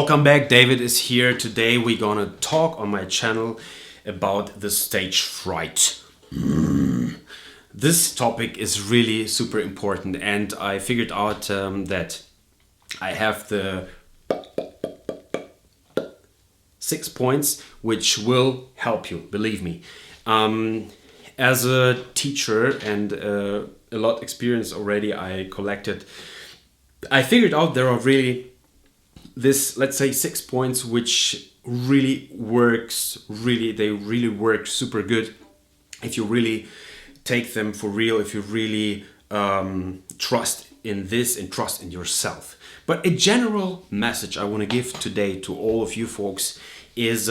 Welcome back, David is here. Today we're gonna talk on my channel about the stage fright. This topic is really super important, and I figured out that I have the 6 points which will help you, believe me. As a teacher and a lot experience already I collected, I figured out there are really this, let's say, 6 points which really works, they really work super good if you really take them for real, if you really trust in this and trust in yourself. But a general message I want to give today to all of you folks is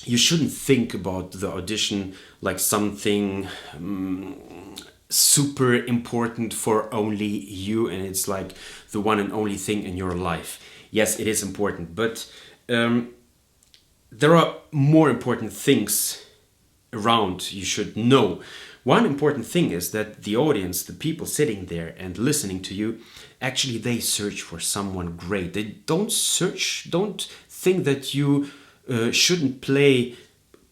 you shouldn't think about the audition like something super important for only you, and it's like the one and only thing in your life. Yes, it is important, but there are more important things around you should know. One important thing is that the audience, the people sitting there and listening to you, actually they search for someone great. They don't think that you shouldn't play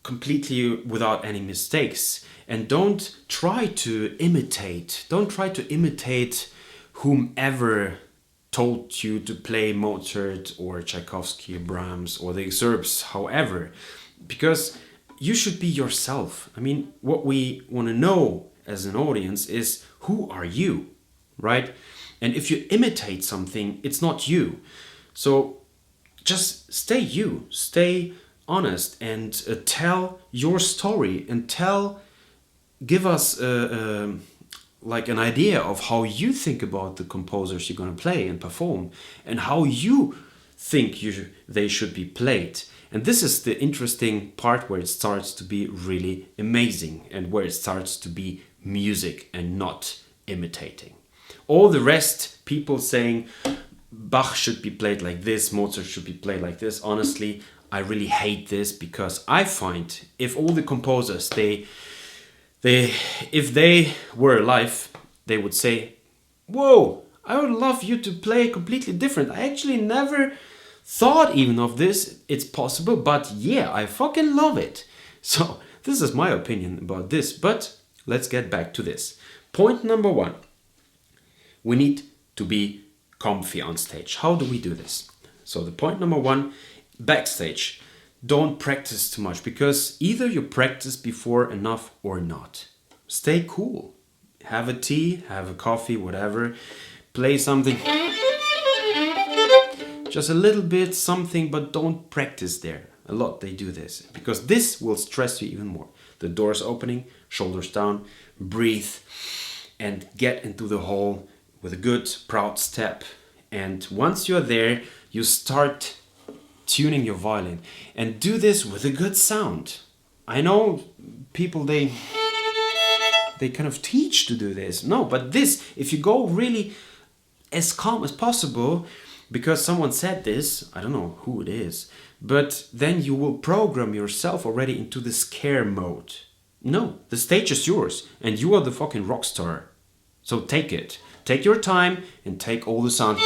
completely without any mistakes, and don't try to imitate whomever told you to play Mozart or Tchaikovsky, Brahms or the Serbs, however, because you should be yourself. I mean, what we want to know as an audience is, who are you, right? And if you imitate something, it's not you. So just stay you, stay honest, and tell your story, and give us like an idea of how you think about the composers you're going to play and perform, and how you think they should be played. And this is the interesting part where it starts to be really amazing, and where it starts to be music and not imitating. All the rest, people saying Bach should be played like this, Mozart should be played like this, honestly, I really hate this, because I find if all the composers, if they were alive, they would say, whoa, I would love you to play completely different. I actually never thought even of this. It's possible, but yeah, I fucking love it. So this is my opinion about this, but let's get back to this. Point number 1, we need to be comfy on stage. How do we do this? So the point number 1, backstage. Don't practice too much, because either you practice before enough or not. Stay cool. Have a tea, have a coffee, whatever. Play something. Just a little bit, something, but don't practice there. A lot they do this, because this will stress you even more. The doors opening, shoulders down, breathe, and get into the hall with a good, proud step. And once you're there, you start tuning your violin, and do this with a good sound. I know people, they kind of teach to do this. No, but this, if you go really as calm as possible, because someone said this, I don't know who it is, but then you will program yourself already into the scare mode. No, the stage is yours, and you are the fucking rock star. So take it. Take your time and take all the sound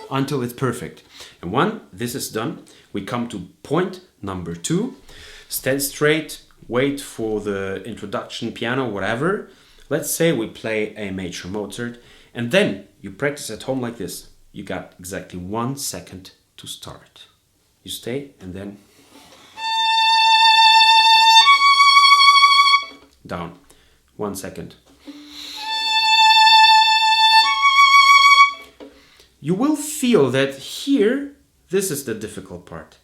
until it's perfect. And when this is done, we come to point number 2. Stand straight, wait for the introduction, piano, whatever. Let's say we play a major Mozart, and then you practice at home like this. You got exactly 1 second to start. You stay, and then down. 1 second. You will feel that here, this is the difficult part.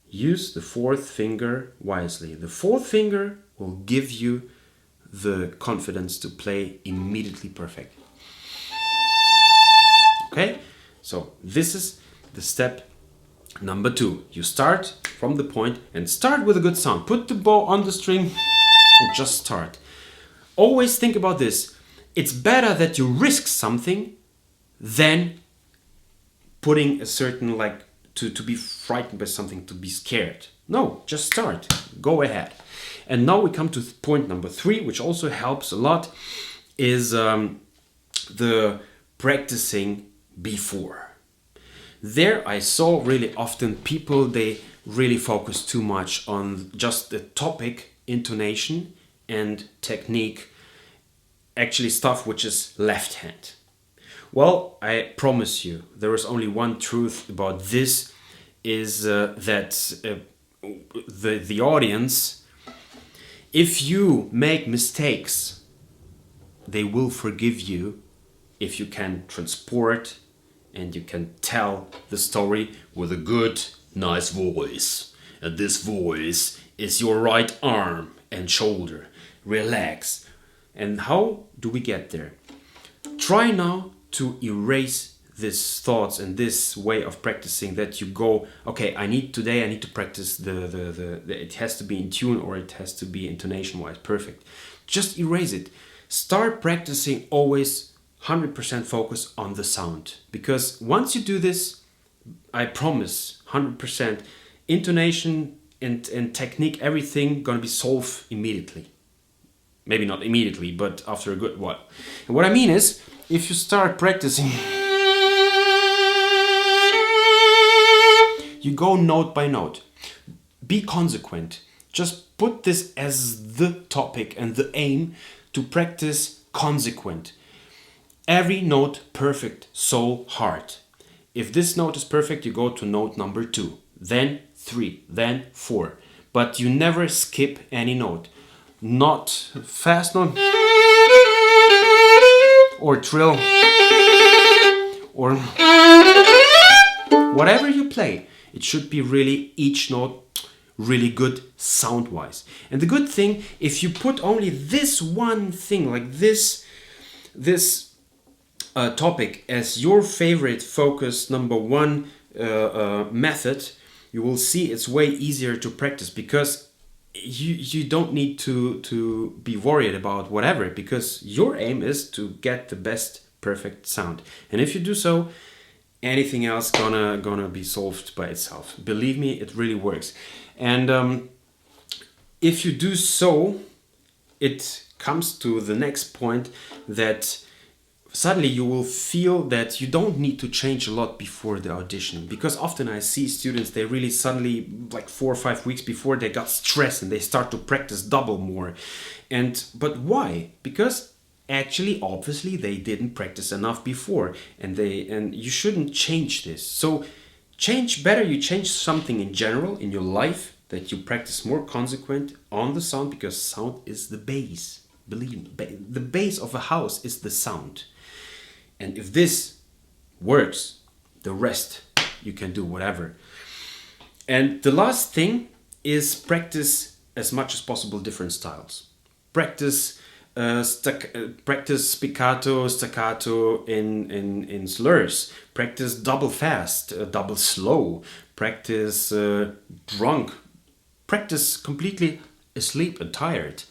Use the 4th finger wisely. The 4th finger will give you the confidence to play immediately perfect. Okay? So this is the step number 2. You start from the point and start with a good sound. Put the bow on the string and just start. Always think about this. It's better that you risk something than putting a certain, like, to be frightened by something, to be scared. No, just start. Go ahead. And now we come to point number 3, which also helps a lot, is the practicing before. There I saw really often people, they really focus too much on just the topic, intonation and technique, actually stuff which is left hand. Well, I promise you, there is only one truth about this, is that the audience, if you make mistakes, they will forgive you if you can transport and you can tell the story with a good, nice voice. And this voice is your right arm and shoulder. Relax. And how do we get there? Try now to erase these thoughts and this way of practicing, that you go, okay, I need to practice the it has to be in tune, or it has to be intonation wise perfect. Just erase it. Start practicing always 100% focus on the sound, because once you do this, I promise 100% intonation and technique, everything gonna be solved immediately. Maybe not immediately, but after a good while. And what I mean is, if you start practicing, you go note by note. Be consequent. Just put this as the topic and the aim, to practice consequent. Every note perfect, so hard. If this note is perfect, you go to note number 2, then 3, then 4. But you never skip any note. Not fast note, or trill, or whatever you play. It should be really each note really good sound-wise. And the good thing, if you put only this one thing, like this topic as your favorite focus number 1 method, you will see it's way easier to practice, because you don't need to be worried about whatever, because your aim is to get the best perfect sound. And if you do so, anything else gonna be solved by itself. Believe me, it really works. And if you do so, it comes to the next point, that suddenly you will feel that you don't need to change a lot before the audition. Because often I see students, they really suddenly, like 4 or 5 weeks before, they got stressed and they start to practice double more. But why? Because actually, obviously, they didn't practice enough before, and you shouldn't change this. So you change something in general in your life, that you practice more consequent on the sound, because sound is the base. Believe me, the base of a house is the sound. And if this works, the rest you can do whatever. And the last thing is practice as much as possible different styles. Practice spiccato, staccato in slurs. Practice double fast, double slow. Practice drunk. Practice completely asleep and tired.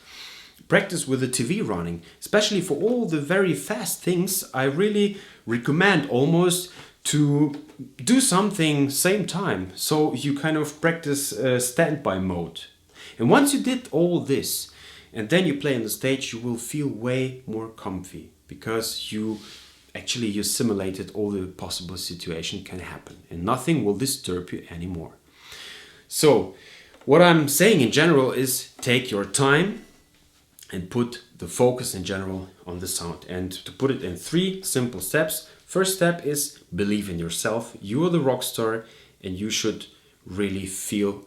Practice with the TV running. Especially for all the very fast things, I really recommend almost to do something same time. So you kind of practice standby mode. And once you did all this, and then you play on the stage, you will feel way more comfy, because you simulated all the possible situation can happen, and nothing will disturb you anymore. So what I'm saying in general is, take your time and put the focus in general on the sound. And to put it in 3 simple steps. First step is believe in yourself. You are the rock star, and you should really feel,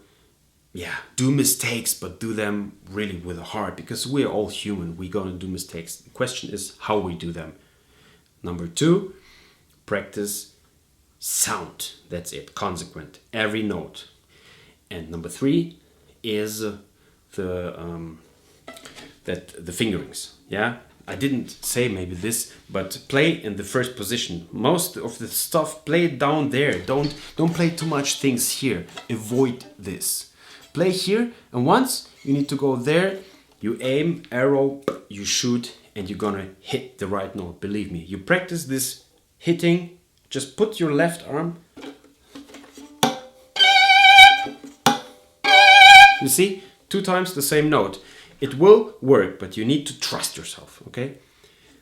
do mistakes, but do them really with a heart, because we are all human. We're gonna do mistakes. The question is how we do them. Number 2, practice sound. That's it, consequent, every note. And number 3 is the fingerings. I didn't say maybe this, but play in the first position. Most of the stuff, play it down there. Don't play too much things here. Avoid this. Play here, and once you need to go there, you aim, arrow, you shoot, and you're gonna hit the right note. Believe me, you practice this hitting. Just put your left arm. You see, 2 times the same note. It will work, but you need to trust yourself, okay?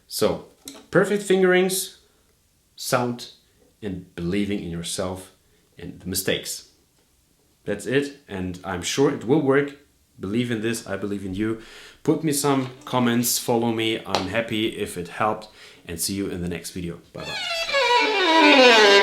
So, perfect fingerings, sound and believing in yourself and the mistakes. That's it, and I'm sure it will work. Believe in this, I believe in you. Put me some comments, follow me. I'm happy if it helped, and see you in the next video. Bye bye.